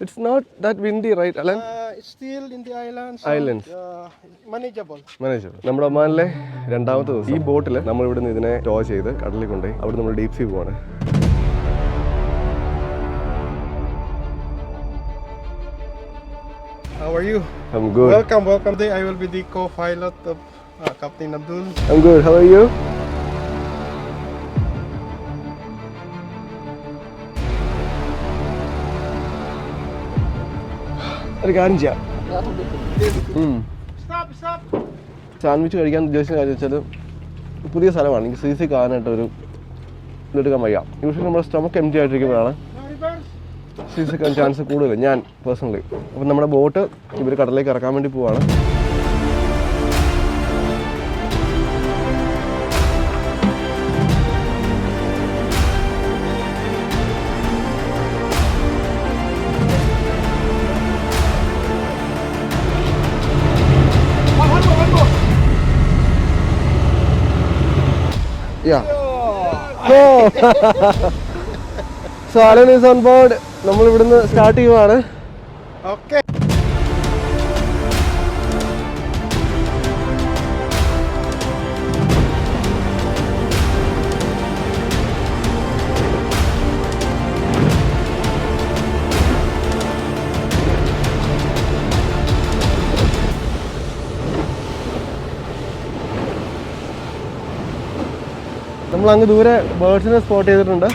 It's not that windy, right, Alan? It's still in the islands. Manageable. നമ്മുടെ ഒമാനിലെ രണ്ടാമത്തെ ദിവസം ഈ ബോട്ടിൽ നമ്മൾ ഇവിടെ നിന്ന് ഇതിനെ ടോ ചെയ്ത് കടലിൽ കൊണ്ടുപോയി അവിടെ നമ്മൾ ഡീപ് സീ പോവാണ്. How are you? I'm good. Welcome. Today I will be the co-pilot of Captain Abdul. I'm good. How are you? ഒരു കാര്യം ചെയ്യാം. സാൻഡ്വിച്ച് കഴിക്കാൻ ഉദ്ദേശിച്ച കാര്യം വെച്ചാൽ പുതിയ സ്ഥലമാണ്. എനിക്ക് സി കാണാനായിട്ട് ഒരു ഇതെടുക്കാൻ വയ്യ. യൂഷ്വലി നമ്മുടെ സ്റ്റൊമക്ക് എം ടി ആയിട്ടിരിക്കുമ്പോഴാണ് സി കാണാൻ ചാൻസ് കൂടുതൽ, ഞാൻ പേഴ്സണലി. അപ്പം നമ്മുടെ ബോട്ട് ഇവർ കടലിലേക്ക് ഇറക്കാൻ വേണ്ടി പോവാണ്. Yeah. Oh. So Alan is on board. നമ്മൾ ഇവിടുന്ന് സ്റ്റാർട്ട് ചെയ്യുവാണ്. Okay. നമ്മൾ അങ്ങ് ദൂരെ ബേർഡ്സിനെ സ്പോട്ട് ചെയ്തിട്ടുണ്ട്.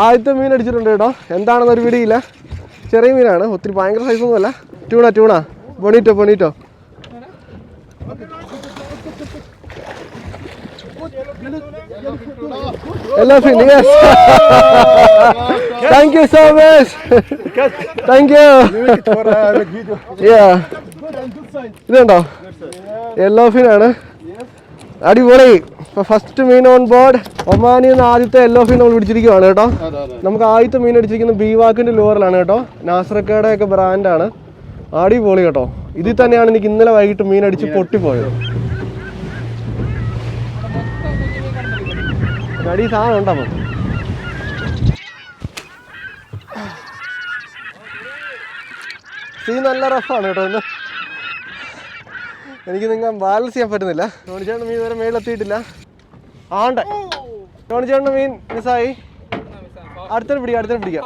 ആദ്യത്തെ മീൻ അടിച്ചിട്ടുണ്ട് കേട്ടോ. എന്താണെന്നൊരു പിടിയില്ല. ചെറിയ മീനാണ്, ഒത്തിരി ഭയങ്കര സൈസൊന്നുമല്ല. Tuna പൊണീറ്റോ. Yellowfin, yes. Thank you so much. Thank you. Yeah. ഇതുണ്ടോ, യെല്ലോഫിൻ ആണ്. അടിപൊളി. ഇപ്പോൾ ഫസ്റ്റ് മീൻ ഓൺ ബോർഡ്. ഒമാനിൽ നിന്ന് ആദ്യത്തെ യെല്ലോഫിൻ നമ്മൾ പിടിച്ചിരിക്കുകയാണ് കേട്ടോ. നമുക്ക് ആദ്യത്തെ മീൻ അടിച്ചിരിക്കുന്നത് ബീവാക്കിൻ്റെ ലൂറിലാണ് കേട്ടോ. നാസ്രക്കയുടെ ഒക്കെ ബ്രാൻഡാണ്. അടിപൊളി കേട്ടോ. ഇതിൽ തന്നെയാണ് എനിക്ക് ഇന്നലെ വൈകിട്ട് മീൻ അടിച്ച് പൊട്ടിപ്പോയത്. അടി സാധനം ഉണ്ടപ്പം. സീ നല്ല റഫാണ് കേട്ടോ. ഒന്ന് എനിക്ക് നിങ്ങൾ ബാലൻസ് ചെയ്യാൻ പറ്റുന്നില്ല. ടോണിച്ചേട്ടൻ്റെ മീൻ ഇതുവരെ മേളിലെത്തിയിട്ടില്ല. ആണ്ടെ ടോണിച്ചേട്ടൻ്റെ മീൻ മിസ്സായി. അടുത്ത പിടിക്കാം.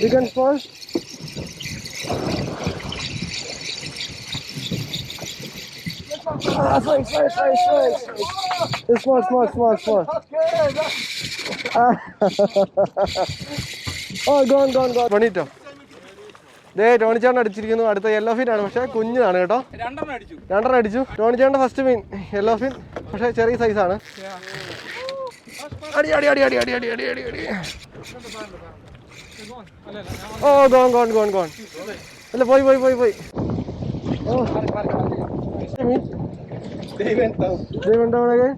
ചിക്കൻ സ്പോൾ. Small. Oh, gone. Bonito. ദേ ടോണിച്ചേട്ടൻ അടിച്ചിരിക്കുന്നു. അടുത്ത യെല്ലോഫിൻ ആണ്, പക്ഷേ കുഞ്ഞാണ് കേട്ടോ. രണ്ടെണ്ണം അടിച്ചു. ടോണിച്ചേട്ടൻ്റെ ഫസ്റ്റ് മീൻ യെല്ലോഫിൻ, പക്ഷേ ചെറിയ സൈസാണ്. അടി. ഓ ഗോൺ. അല്ല പോയി. ഓ മീൻ They went down again.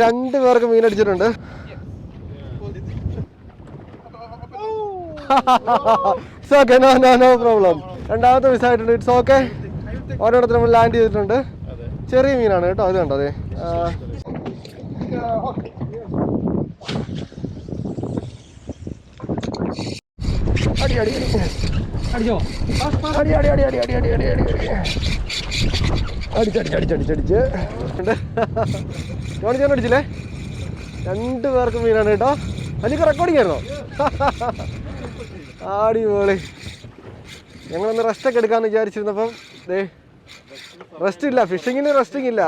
രണ്ട് പേർക്ക് മീൻ അടിച്ചിട്ടുണ്ട്. It's okay, no problem. രണ്ടാമത്തെ മിസ്സായിട്ടുണ്ട്. It's okay. ഓരോരുത്തർ നമ്മൾ ലാൻഡ് ചെയ്തിട്ടുണ്ട്. ചെറിയ മീനാണ് കേട്ടോ. അത് കണ്ടോ, അതെ. അടിച്ച് ടോണിച്ചേട്ടൻ അടിച്ചില്ലേ? രണ്ട് പേർക്ക് മീനാണ് കേട്ടോ. അതിലേക്ക് റെക്കോർഡിങ് ആയിരുന്നോ? അടിപൊളി. ഞങ്ങളൊന്ന് റെസ്റ്റൊക്കെ എടുക്കാമെന്ന് വിചാരിച്ചിരുന്നപ്പം ദേ റെസ്റ്റ് ഇല്ല. ഫിഷിങ്ങിന് റെസ്റ്റിംഗ് ഇല്ല.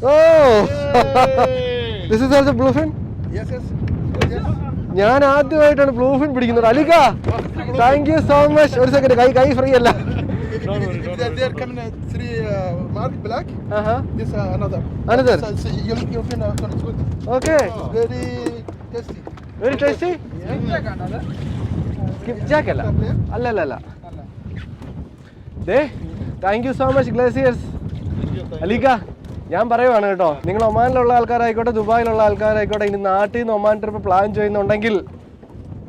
Oh, this is also bluefin. Yes, yes. ഞാൻ ആദ്യമായിട്ടാണ് ബ്ലൂഫിൻ പിടിക്കുന്നത്. അലിക, താങ്ക് യു സോ മച്ച്. ഒരു സെക്കൻഡ്, കൈ ഫ്രീ അല്ല. They are coming three mark black. This another. Yellowfin one is good. Okay. Very tasty. Very tasty. Skipjack അല്ല. അല്ല. ദേ, thank you so much Glaciers. അലിക, ഞാൻ പറയുവാണ് കേട്ടോ, നിങ്ങൾ ഒമാനിലുള്ള ആൾക്കാരായിക്കോട്ടെ ദുബായിലുള്ള ആൾക്കാരായിക്കോട്ടെ, ഇനി നാട്ടിൽ നിന്ന് ഒമാൻ ട്രിപ്പ് പ്ലാൻ ചെയ്യുന്നുണ്ടെങ്കിൽ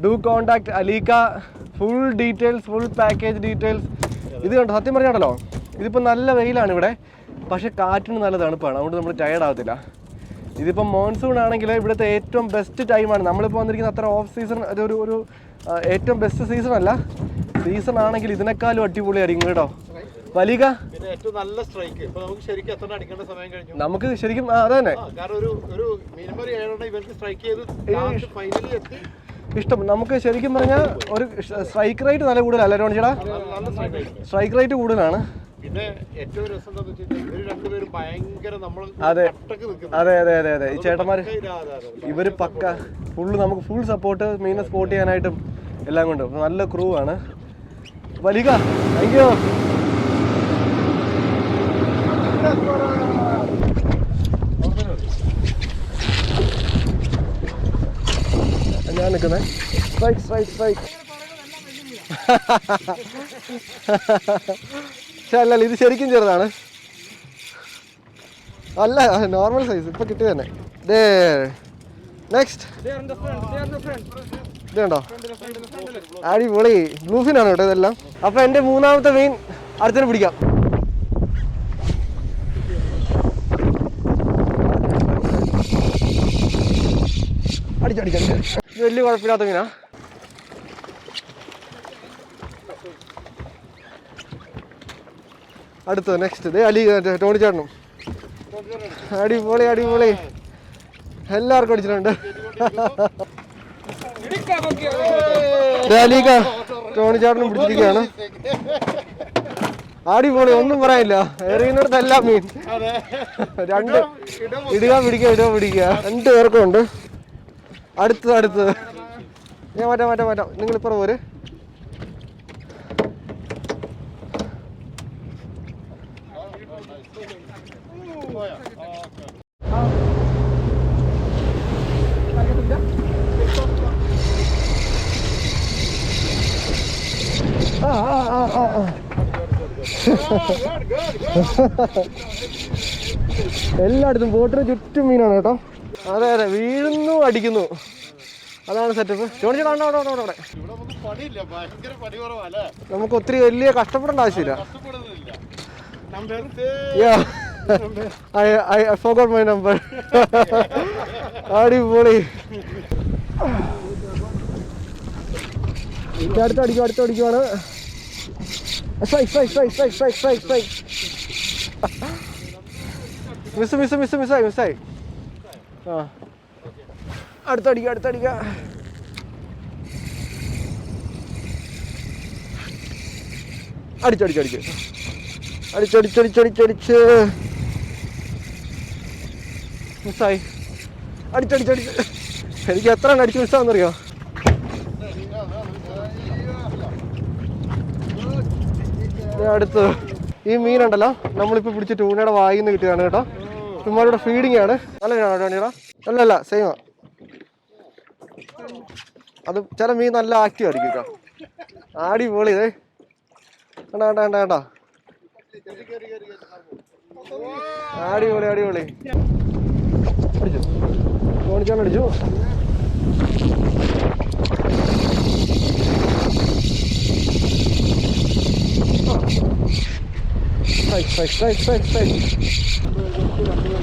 ഡു കോണ്ടാക്ട് അലീക്ക. Full details, full package details. ഇത് കണ്ടോ, സത്യം പറഞ്ഞാണല്ലോ, ഇതിപ്പോൾ നല്ല വെയിലാണ് ഇവിടെ, പക്ഷേ കാറ്റിന് നല്ല തണുപ്പാണ്, അതുകൊണ്ട് നമ്മൾ ടയേർഡ് ആകത്തില്ല. ഇതിപ്പം മോൺസൂൺ ആണെങ്കിൽ ഇവിടുത്തെ ഏറ്റവും ബെസ്റ്റ് ടൈമാണ്. നമ്മളിപ്പോൾ വന്നിരിക്കുന്ന അത്ര ഓഫ് സീസൺ, ഒരു ഏറ്റവും ബെസ്റ്റ് സീസൺ അല്ല, സീസൺ ആണെങ്കിൽ ഇതിനേക്കാളും അടിപൊളിയായിരിക്കും കേട്ടോ. വലിക ഏറ്റവും നല്ല സ്ട്രൈക്ക് ഇപ്പൊ നമുക്ക് ശരിക്കും എത്ര അടിക്കേണ്ട സമയം കഴിഞ്ഞു. നമുക്ക് ശരിക്കും അത് തന്നെ ഇഷ്ടം. നമുക്ക് ശരിക്കും പറഞ്ഞാൽ ഒരു സ്ട്രൈക്ക് റേറ്റ് നല്ല കൂടുതലല്ല ചേട്ടാ, സ്ട്രൈക്ക് റേറ്റ് കൂടുതലാണ്. പിന്നെ ഏറ്റവും രസം അതെ ഈ ചേട്ടന്മാര് ഇവര് പക്ക ഫുള്ള് നമുക്ക് ഫുൾ സപ്പോർട്ട്, മീനെ സ്പോട്ട് ചെയ്യാനായിട്ടും എല്ലാം കൊണ്ട് നല്ല ക്രൂ ആണ്. വലിക, താങ്ക് യു. ഞാൻ നിൽക്കുന്നേ. സ്ട്രൈക്ക്. പക്ഷെ അല്ല, ഇത് ശരിക്കും ചെറുതാണ്. അല്ല, നോർമൽ സൈസ് ഇപ്പൊ കിട്ടി തന്നെ. നെക്സ്റ്റ് ഇതുണ്ടോ, അടിപൊളി ബ്ലൂഫിൻ ആണ് കേട്ടോ ഇതെല്ലാം. അപ്പൊ എന്റെ മൂന്നാമത്തെ മീൻ അടുത്തിന് പിടിക്കാം. അടിച്ചു. ഇത് വലിയ കുഴപ്പമില്ലാത്ത മീനാ. അടുത്തത് നെക്സ്റ്റ് അലി ടോണി ചേട്ടനും. അടിപൊളി എല്ലാവർക്കും അടിച്ചിട്ടുണ്ട്. അലീക ടോണി ചേട്ടനും പിടിച്ചിരിക്കുകയാണ്. അടിപൊളി, ഒന്നും പറയാനില്ല. എറിയുന്നിടത്തെല്ലാം മീൻ. രണ്ട് ഇടുക പിടിക്കുക 2 പേർക്കും ഉണ്ട്. അടുത്തത് ഞാൻ മാറ്റാം. നിങ്ങളിപ്പുറം പോര്. എല്ലായിടത്തും ബോട്ടിന് ചുറ്റും മീനാണ് കേട്ടോ. അതെ വീഴുന്നു, അടിക്കുന്നു, അതാണ് സെറ്റപ്പ്. അവിടെ നമുക്ക് ഒത്തിരി വലിയ കഷ്ടപ്പെടേണ്ട ആവശ്യമില്ല. I forgot my number. അടിപൊളി. അടുത്തടിക്കുവാണ്. മിസ്സായി. ആ, അടുത്തടിക്ക. അടിച്ച് മിസ്സായി. അടിച്ച് എനിക്ക് എത്ര അടിച്ച് മിസ്സാവുന്നറിയോ? അടുത്ത് ഈ മീനുണ്ടല്ലോ, നമ്മളിപ്പോൾ പിടിച്ച ടൂണയുടെ വായിൽ നിന്ന് കിട്ടിയതാണ് കേട്ടോ. ചുമ്മാരുടെ ഫീഡിങ് ആണ്. നല്ല മീനാണോ ടോണിയുടെ? അല്ല സെയിമാ. അത് ചില മീൻ നല്ല ആക്റ്റീവ് ആയിരിക്കും കേട്ടോ. അടിപൊളി. ഇതേ കണ്ട അടിപൊളി. അടിച്ചു, ടോണിച്ചാണ് അടിച്ചു.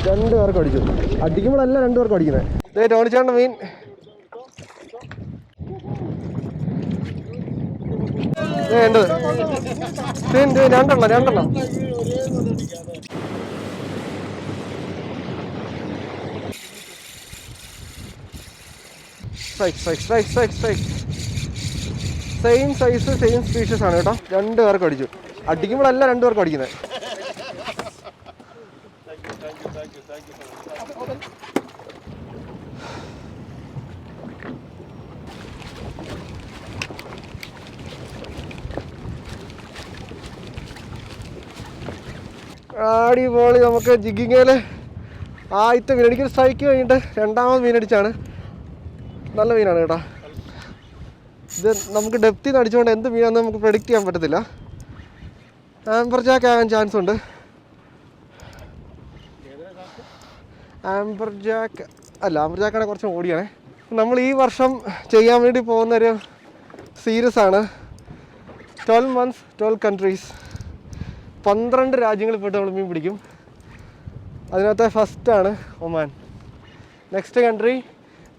രണ്ടു പേർക്ക് അടിച്ചു. അടിക്കുമ്പോഴല്ല 2 പേർക്കും അടിക്കുന്നത്. ടോണിച്ചാണ്ട മീൻ. രണ്ടെണ്ണം. Strike. Same size same species ആണ് കേട്ടോ. 2 പേർക്ക് അടിച്ചു. അടിക്കുമ്പോഴല്ല രണ്ടുപേർക്കും അടിക്കുന്നത്. അടിപൊളി. നമുക്ക് ജിഗിങ്ങയിൽ ആദ്യത്തെ മീൻ, എനിക്കൊരു സ്ട്രൈക്ക് കഴിഞ്ഞിട്ട് രണ്ടാമത് മീനടിച്ചാണ്. നല്ല മീനാണ് കേട്ടോ. ഇത് നമുക്ക് ഡെപ്തിൽ നിന്ന് അടിച്ചുകൊണ്ട് എന്ത് മീനാണെന്ന് നമുക്ക് പ്രെഡിക്റ്റ് ചെയ്യാൻ പറ്റത്തില്ല. ആംബർ ജാക്ക് ആകാൻ ചാൻസ് ഉണ്ട്. ആംബർ ജാക്കാണ് കുറച്ച് ഓടിയാണേ. നമ്മൾ ഈ വർഷം ചെയ്യാൻ വേണ്ടി പോകുന്നൊരു സീരീസ് ആണ് 12 months 12 countries. 12 രാജ്യങ്ങളിൽ പോയിട്ട് നമ്മൾ മീൻ പിടിക്കും. അതിനകത്തെ ഫസ്റ്റാണ് ഒമാൻ. നെക്സ്റ്റ് കൺട്രി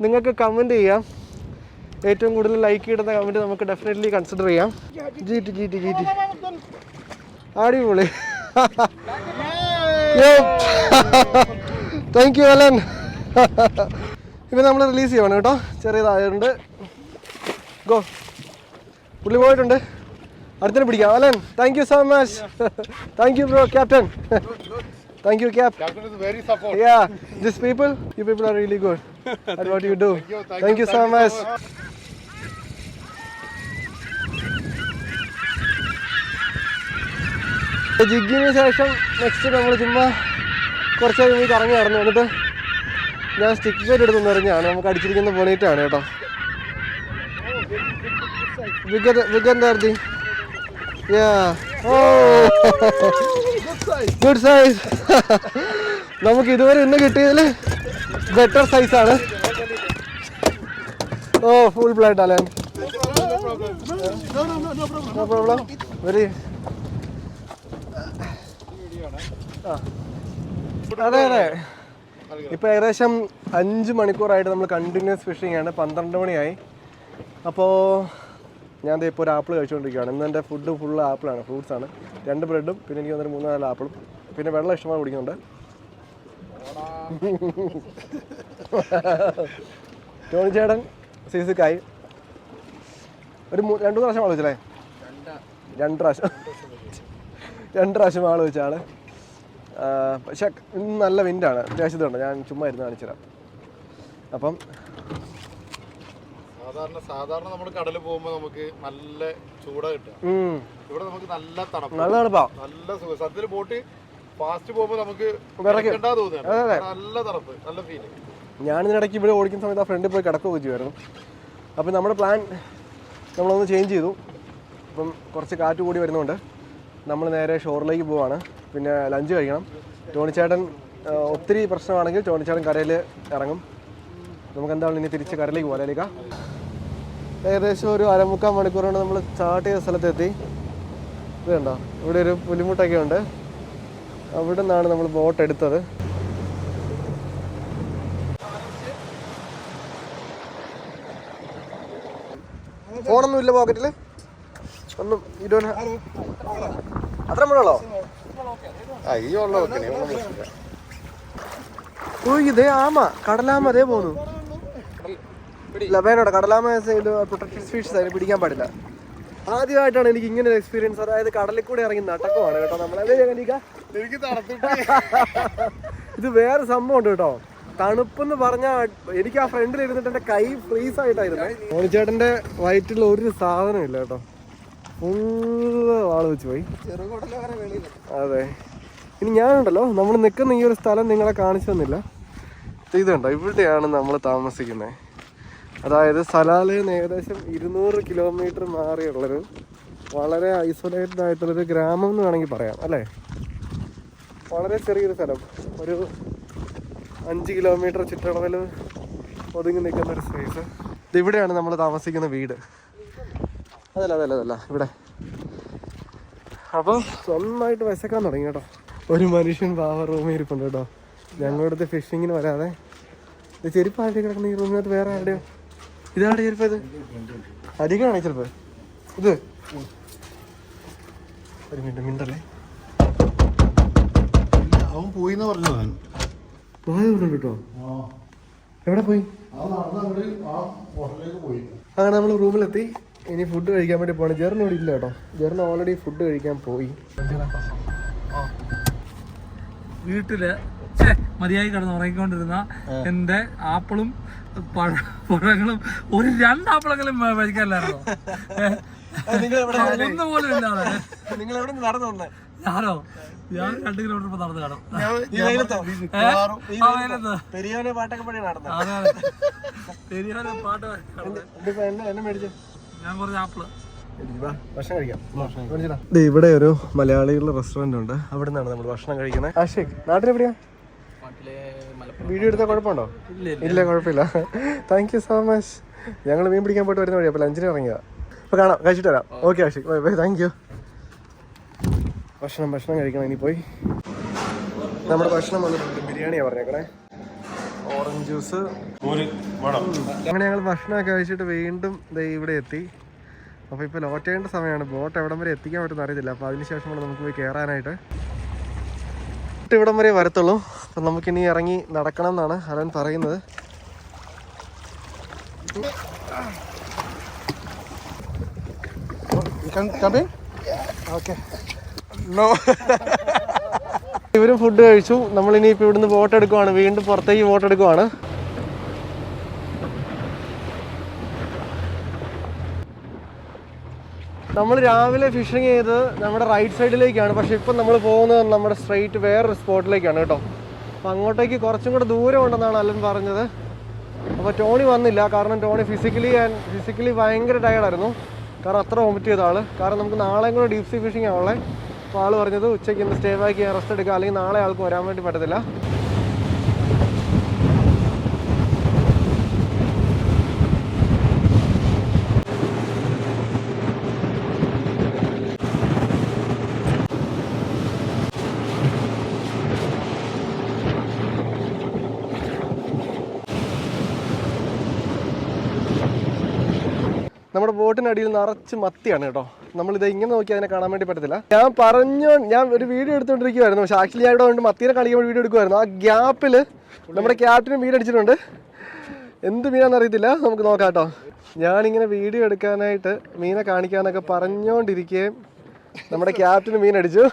നിങ്ങൾക്ക് കമൻറ്റ് ചെയ്യാം. ഏറ്റവും കൂടുതൽ ലൈക്ക് ചെയ്യുന്ന കമൻറ്റ് നമുക്ക് ഡെഫിനറ്റ്ലി കൺസിഡർ ചെയ്യാം. ജി അടിപൊളി. Thank you Alan. ഇപ്പം നമ്മൾ റിലീസ് ചെയ്യണം കേട്ടോ. ചെറിയതായതുകൊണ്ട് ഗോ. പുള്ളി പോയിട്ടുണ്ട്. അടുത്തിന് പിടിക്കാം. Alan, thank you so much. Thank you bro, captain. Thank you, Cap. Captain is very supportive. Yeah, you people are really good at what you do. Thank you so much. ജിഗ്ഗിന് ശേഷം next നമ്മൾ ചുമ്മാ കുറച്ച് നേരം കറങ്ങി നടന്നു. എന്നിട്ട് ഞാൻ stick byte എടുത്തൊന്ന് എറിഞ്ഞാണ്. നമുക്ക് അടിച്ചിരിക്കുന്ന ബോണേറ്റാണ് കേട്ടോ. വിഗന്താർത്തി. Good size. നമുക്ക് ഇതുവരെ ഇന്ന് കിട്ടിയതിൽ ബെറ്റർ സൈസാണ്. ഓ, ഫുൾ ബ്ലഡ് അല്ലേ? No problem. വെരി. അതെ അതെ. ഇപ്പം ഏകദേശം 5 മണിക്കൂറായിട്ട് നമ്മൾ കണ്ടിന്യൂസ് ഫിഷിംഗ് ആണ്. 12 മണിയായി. അപ്പോൾ ഞാൻ ഇപ്പോൾ ഒരു ആപ്പിൾ കഴിച്ചുകൊണ്ടിരിക്കുകയാണ്. ഇന്ന് എൻ്റെ ഫുഡ് ഫുള്ള് ആപ്പിളാണ്, ഫ്രൂട്ട്സാണ്. 2 ബ്രെഡും പിന്നെ എനിക്ക് വന്നിട്ട് 3-4 ആപ്പിളും പിന്നെ വെള്ളം ഇഷ്ടമായി കുടിക്കുന്നുണ്ട്. ടോണി ചേട്ടൻ സീസിക്കായി ഒരു 2 പ്രാവശ്യം ആൾ വെച്ചല്ലേ? 2 പ്രാവശ്യം ആൾ വെച്ച ആൾ. പക്ഷെ ഇന്ന് നല്ല വിൻഡാണ്, അത്യാവശ്യത്തുണ്ട്. ഞാൻ ചുമ്മാ ഇരുന്ന് കാണിച്ചുതരാം. അപ്പം സാധാരണ നമ്മൾ കടലിൽ പോകുമ്പോൾ നമുക്ക് നല്ല ചൂടാ കിട്ടുക. ഇവിടെ നമുക്ക് നല്ല തണുപ്പ്, നല്ല തണുപ്പാ, നല്ല സുഖം. സത്യത്തിൽ ബോട്ട് ഫാസ്റ്റ് പോകുമ്പോൾ നമുക്ക് തോന്നുന്നു നല്ല തണുപ്പ്, നല്ല ഫീല്. ഞാനിതിനിടയ്ക്ക് ഇവിടെ ഓടിക്കുന്ന സമയത്ത് ആ ഫ്രണ്ടിൽ പോയി കിടക്കുകയൊക്കെ ചെയ്യുമായിരുന്നു. അപ്പം നമ്മുടെ പ്ലാൻ നമ്മളൊന്ന് ചേഞ്ച് ചെയ്തു. അപ്പം കുറച്ച് കാറ്റ് കൂടി വരുന്നുണ്ട്. നമ്മൾ നേരെ ഷോറിലേക്ക് പോവാണ്. പിന്നെ ലഞ്ച് കഴിക്കണം. ടോണിച്ചേട്ടൻ ഒത്തിരി പ്രശ്നമാണെങ്കിൽ ടോണിച്ചേട്ടൻ കരയിൽ ഇറങ്ങും. നമുക്ക് എന്താണ് ഇനി തിരിച്ച് കരയിലേക്ക് പോകാനേക്കാ. ഏകദേശം ഒരു 1/4 മണിക്കൂർ കൊണ്ട് നമ്മൾ സ്റ്റാർട്ട് ചെയ്ത സ്ഥലത്തെത്തി. ഇത് കണ്ടോ, ഇവിടെ ഒരു പുലിമുട്ടൊക്കെ ഉണ്ട്. അവിടെ നിന്നാണ് നമ്മൾ ബോട്ട് എടുത്തത്. ഫോണൊന്നും ഇല്ല പോക്കറ്റിൽ ഒന്നും? അത്ര മഴയുള്ളോ? ഇതേ ആമ, കടലാമ അതേ പോന്നു. ലബേനോടെ കടലാമ പ്രൊട്ടക്റ്റഡ് സ്പീഷീസ് അതിന് പിടിക്കാൻ പാടില്ല. ആദ്യമായിട്ടാണ് എനിക്ക് ഇങ്ങനെ ഒരു എക്സ്പീരിയൻസ്. അതായത് കടലിൽ കൂടെ ഇറങ്ങി നടക്കമാണ് കേട്ടോ നമ്മളെ. ഇത് വേറെ സംഭവം ഉണ്ട് കേട്ടോ. തണുപ്പെന്ന് പറഞ്ഞാൽ എനിക്ക് ആ ഫ്രണ്ടിൽ ഇരുന്നിട്ട് എൻ്റെ കൈ ഫ്രീസ് ആയിട്ടായിരുന്നു. മോനിച്ചേട്ടൻ്റെ വയറ്റിൽ ഒരു സാധനം ഇല്ല കേട്ടോ. ഫുള്ള് ആള് വെച്ച് പോയി. അതെ. ഇനി ഞാനുണ്ടല്ലോ, നമ്മൾ നിൽക്കുന്ന ഈ ഒരു സ്ഥലം നിങ്ങളെ കാണിച്ചു തന്നില്ല. ഇതുണ്ടോ, ഇവിടെയാണ് നമ്മൾ താമസിക്കുന്നത്. അതായത് സലാലയിൽ നിന്ന് ഏകദേശം 200 കിലോമീറ്റർ മാറിയുള്ളൊരു വളരെ ഐസൊലേറ്റഡ് ആയിട്ടുള്ളൊരു ഗ്രാമം എന്ന് വേണമെങ്കിൽ പറയാം അല്ലേ. വളരെ ചെറിയൊരു സ്ഥലം, ഒരു 5 കിലോമീറ്റർ ചുറ്റളവിൽ ഒതുങ്ങി നിൽക്കുന്നൊരു സ്പേസ്. ഇതിവിടെയാണ് നമ്മൾ താമസിക്കുന്ന വീട്. അതല്ല ഇവിടെ. അപ്പോൾ സ്വന്തമായിട്ട് വിശക്കാൻ തുടങ്ങി കേട്ടോ. ഒരു മനുഷ്യൻ പാവ റൂമിൽ ഇരിപ്പുണ്ട് കേട്ടോ. ഞങ്ങളുടെ ഫിഷിങ്ങിന് വരാതെ. ഇത് ചെരുപ്പ് ആരുടെ കിടക്കുന്ന ഈ റൂമിനകത്ത്? വേറെ ആരുടെയോ? ഇതാരുടെ ചെരുപ്പ്? ഇത് അധികമാണോ ചെരുപ്പ്? ഇത് ഒരു മിനിറ്റല്ലേ. അവൻ പോയിന്ന് പറഞ്ഞു. പോയുണ്ട് കേട്ടോ. എവിടെ പോയി? അങ്ങനെ നമ്മൾ റൂമിലെത്തി. ഇനി ഫുഡ് കഴിക്കാൻ വേണ്ടി പോകണം. ജെറിന് ഇവിടെ ഇല്ല കേട്ടോ. ജെറിന് ഓൾറെഡി ഫുഡ് കഴിക്കാൻ പോയി. വീട്ടില് മതിയായി കിടന്ന് ഉറങ്ങിക്കൊണ്ടിരുന്ന എന്റെ ആപ്പിളും പഴങ്ങളും ഒരു 2 ആപ്പിളെങ്കിലും കഴിക്കാനില്ലായിരുന്നോ? ഒന്നുപോലും ഇല്ലാതെ നിങ്ങൾ എവിടെ നിന്ന് നടന്നു വന്നേ? ഞാനോ? ഞാൻ 2 കിലോമീറ്റർ ഇപ്പൊ നടന്നു കാണും. പെരിയാനെ പാട്ടൊക്കെ പണി നടന്നു. അതെ, പെരിയാനെ പാട്ട് എന്നെ മേടിച്ചു. ഞാൻ കുറച്ച് ആപ്പിള് ഭക്ഷണം കഴിക്കാം. ഇവിടെ ഒരു മലയാളികളുടെ റെസ്റ്റോറന്റ് ഉണ്ട്. അവിടെ നിന്നാണ് നമ്മൾ ഭക്ഷണം കഴിക്കുന്നത്. ആഷിഖ്, നാട്ടിലെവിടെയാ? വീഡിയോ എടുത്താൽ കുഴപ്പമുണ്ടോ? ഇല്ല, കുഴപ്പമില്ല. Thank you so much. ഞങ്ങൾ മീൻ പിടിക്കാൻ പോയിട്ട് വരുന്ന വഴി. അപ്പോൾ ലഞ്ചിന് ഇറങ്ങിയ. അപ്പോൾ കാണാം, കഴിച്ചിട്ട് വരാം. Okay Ashiq, bye bye. Thank you. ഭക്ഷണം കഴിക്കണം. ഇനി പോയി നമ്മുടെ ഭക്ഷണം വന്നിട്ടുണ്ട്. ബിരിയാണിയാണ് പറഞ്ഞേക്കണേ, ഓറഞ്ച് ജ്യൂസ്. അങ്ങനെ ഞങ്ങൾ ഭക്ഷണമൊക്കെ കഴിച്ചിട്ട് വീണ്ടും ഇവിടെ എത്തി. അപ്പോൾ ഇപ്പോൾ ലോട്ട് ചെയ്യേണ്ട സമയമാണ്. ബോട്ട് എവിടം വരെ എത്തിക്കാൻ പറ്റുമെന്ന് അറിയത്തില്ല. അപ്പോൾ അതിനുശേഷമാണ് നമുക്ക് പോയി കയറാനായിട്ട്. ഇവിടം വരെ വരത്തുള്ളൂ. അപ്പം നമുക്കിനി ഇറങ്ങി നടക്കണം എന്നാണ് അലൻ പറയുന്നത്. ഇവരും ഫുഡ് കഴിച്ചു. നമ്മളിനിയിപ്പോൾ ഇവിടുന്ന് ബോട്ട് എടുക്കുവാണ്. വീണ്ടും പുറത്തേക്ക് ബോട്ട് എടുക്കുവാണ്. നമ്മൾ രാവിലെ ഫിഷിങ് ചെയ്ത് നമ്മുടെ റൈറ്റ് സൈഡിലേക്കാണ്. പക്ഷെ ഇപ്പം നമ്മൾ പോകുന്നത് നമ്മുടെ സ്ട്രെയിറ്റ് വേറൊരു സ്പോട്ടിലേക്കാണ് കേട്ടോ. അപ്പം അങ്ങോട്ടേക്ക് കുറച്ചും കൂടെ ദൂരം ഉണ്ടെന്നാണ് അലൻ പറഞ്ഞത്. അപ്പോൾ ടോണി വന്നില്ല. കാരണം ടോണി ഫിസിക്കലി ഭയങ്കര ടയർഡായിരുന്നു. കാരണം അത്ര വോമിറ്റ് ചെയ്ത ആൾ. കാരണം നമുക്ക് നാളെയും കൂടെ ഡീപ് സീ ഫിഷിംഗ് ആവുള്ളത്. അപ്പോൾ ആൾ പറഞ്ഞത് ഉച്ചയ്ക്ക് ഇന്ന് സ്റ്റേ ബാക്ക് ചെയ്യാൻ, റെസ്റ്റ് എടുക്കുക, അല്ലെങ്കിൽ നാളെ ആൾക്ക് വരാൻ വേണ്ടി പറ്റത്തില്ല. നമ്മുടെ ബോട്ടിനടിയിൽ നിറച്ച് മത്തിയാണ് കേട്ടോ. നമ്മളിത് ഇങ്ങനെ നോക്കി അതിനെ കാണാൻ വേണ്ടി പറ്റത്തില്ല. ഞാൻ ഒരു വീഡിയോ എടുത്തുകൊണ്ടിരിക്കുവായിരുന്നു. പക്ഷേ ആക്ച്വലി ഞാൻ ഇവിടെ കൊണ്ട് മത്തീനെ കാണിക്കാൻ വീഡിയോ എടുക്കുമായിരുന്നു. ആ ഗ്യാപ്പിൽ നമ്മുടെ ക്യാപ്റ്റനും മീൻ അടിച്ചിട്ടുണ്ട്. എന്ത് മീനാണെന്ന് അറിയത്തില്ല, നമുക്ക് നോക്കാം കേട്ടോ. ഞാനിങ്ങനെ വീഡിയോ എടുക്കാനായിട്ട് മീനെ കാണിക്കാനൊക്കെ പറഞ്ഞുകൊണ്ടിരിക്കുകയും നമ്മുടെ ക്യാപ്റ്റന് മീൻ അടിച്ചു.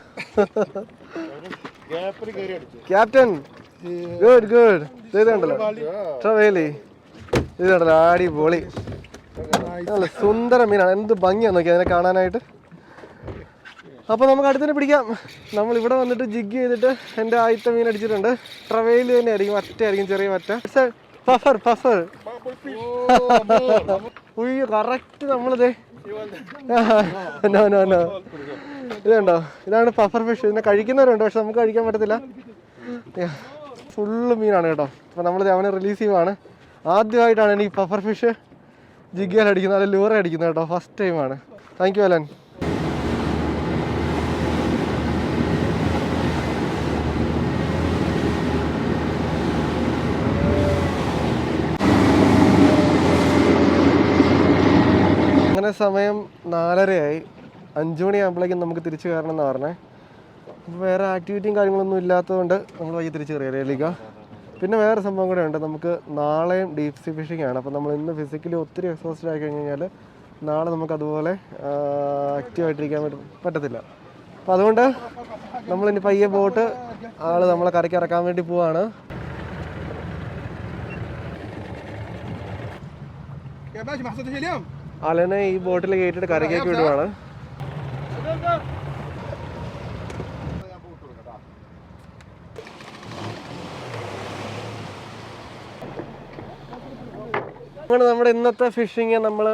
Captain good good. ഇതുണ്ടല്ലോ ട്രവേലി, ഇതുണ്ടല്ലോ അടിപൊളി, നല്ല സുന്ദര മീനാണ്. എന്ത് ഭംഗിയാന്ന് നോക്കി അതിനെ കാണാനായിട്ട്. അപ്പോൾ നമുക്ക് അടുത്തന്നെ പിടിക്കാം. നമ്മൾ ഇവിടെ വന്നിട്ട് ജിഗ് ചെയ്തിട്ട് എൻ്റെ ആദ്യത്തെ മീൻ അടിച്ചിട്ടുണ്ട്. ട്രവേലി തന്നെ ആയിരിക്കും, വറ്റയായിരിക്കും, ചെറിയ വറ്റ. പഫർ ഉയ്യോ, കറക്റ്റ് നമ്മളിതേ നോ ഇതുണ്ടോ, ഇതാണ് പഫർ ഫിഷ്. ഇതിനെ കഴിക്കുന്നവരുണ്ട്, പക്ഷെ നമുക്ക് കഴിക്കാൻ പറ്റത്തില്ല. ഫുള്ള് മീനാണ് കേട്ടോ. അപ്പോൾ നമ്മളിത് അവനെ റിലീസ് ചെയ്യുവാണ്. ആദ്യമായിട്ടാണ് എനിക്ക് പഫർ ഫിഷ് ജിഗിയാൽ അടിക്കുന്നത്, അല്ല ലൂറ അടിക്കുന്നത് കേട്ടോ. ഫസ്റ്റ് ടൈമാണ്. Thank you Alan. അങ്ങനെ സമയം 4:30 5 മണിയാകുമ്പോഴേക്കും നമുക്ക് തിരിച്ചു കയറണം എന്നാണ് പറഞ്ഞത്. അപ്പോൾ വേറെ ആക്ടിവിറ്റിയും കാര്യങ്ങളൊന്നും ഇല്ലാത്തതുകൊണ്ട് നമ്മൾ വൈകി തിരിച്ച് കയറിയേക്കാം. പിന്നെ വേറെ സംഭവം കൂടെ ഉണ്ട്. നമുക്ക് നാളെയും ഡീപ് സീ ഫിഷിംഗ് ആണ്. അപ്പോൾ നമ്മൾ ഇന്ന് ഫിസിക്കലി ഒത്തിരി എക്സോസ്റ്റഡ് ആയി കഴിഞ്ഞ് കഴിഞ്ഞാൽ നാളെ നമുക്ക് അതുപോലെ ആക്റ്റീവായിട്ടിരിക്കാൻ പറ്റത്തില്ല. അപ്പോൾ അതുകൊണ്ട് നമ്മളിനി പയ്യെ ബോട്ട് നമ്മളെ കരയ്ക്ക് ഇറക്കാൻ വേണ്ടി പോവാണ്. അലനെ ഈ ബോട്ടിൽ കയറ്റിയിട്ട് കരയ്ക്കേക്ക് വിടുവാണ്. അങ്ങനെ നമ്മുടെ ഇന്നത്തെ ഫിഷിങ് നമ്മൾ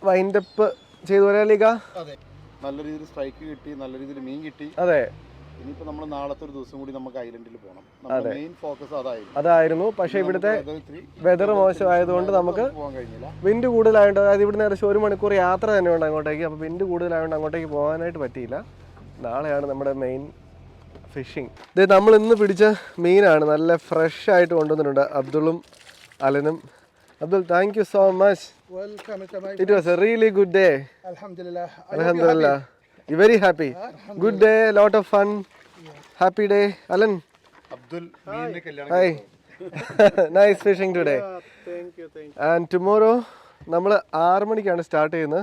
വൈൻഡപ്പ് ചെയ്തു വരാലിക്ക. നല്ല രീതിയിൽ സ്ട്രൈക്ക് കിട്ടി, നല്ല രീതിയിൽ മീൻ കിട്ടി. അതെ, ഇനിയിപ്പോൾ നമ്മൾ നാളത്തെ ഒരു ദിവസം കൂടി നമുക്ക് ഐലൻഡിൽ പോകണം. മെയിൻ ഫോക്കസ് അതായിരുന്നു. പക്ഷേ ഇവിടുത്തെ വെതർ മോശമായതുകൊണ്ട് നമുക്ക് വിൻഡ് കൂടുതലായതുകൊണ്ട്, അതായത് ഇവിടുന്ന് ഏകദേശം 1 മണിക്കൂർ യാത്ര തന്നെയുണ്ട് അങ്ങോട്ടേക്ക്. അപ്പോൾ വിൻഡ് കൂടുതലായതുകൊണ്ട് അങ്ങോട്ടേക്ക് പോകാനായിട്ട് പറ്റിയില്ല. നാളെയാണ് നമ്മുടെ മെയിൻ ഫിഷിങ്. ഇത് നമ്മൾ ഇന്ന് പിടിച്ച മീനാണ്, നല്ല ഫ്രഷ് ആയിട്ട് കൊണ്ടുവന്നിട്ടുണ്ട് അബ്ദുളും അലനും. Abdul, thank you so much. Welcome. It was a really good day. Alhamdulillah. Alhamdulillah. You're very happy. Good day, lot of fun. Yeah. Happy day. Alan. Abdul, hi. Nice fishing today. Thank you. And tomorrow നമ്മൾ 6 മണിക്കാണ് start ചെയ്യുന്നത്.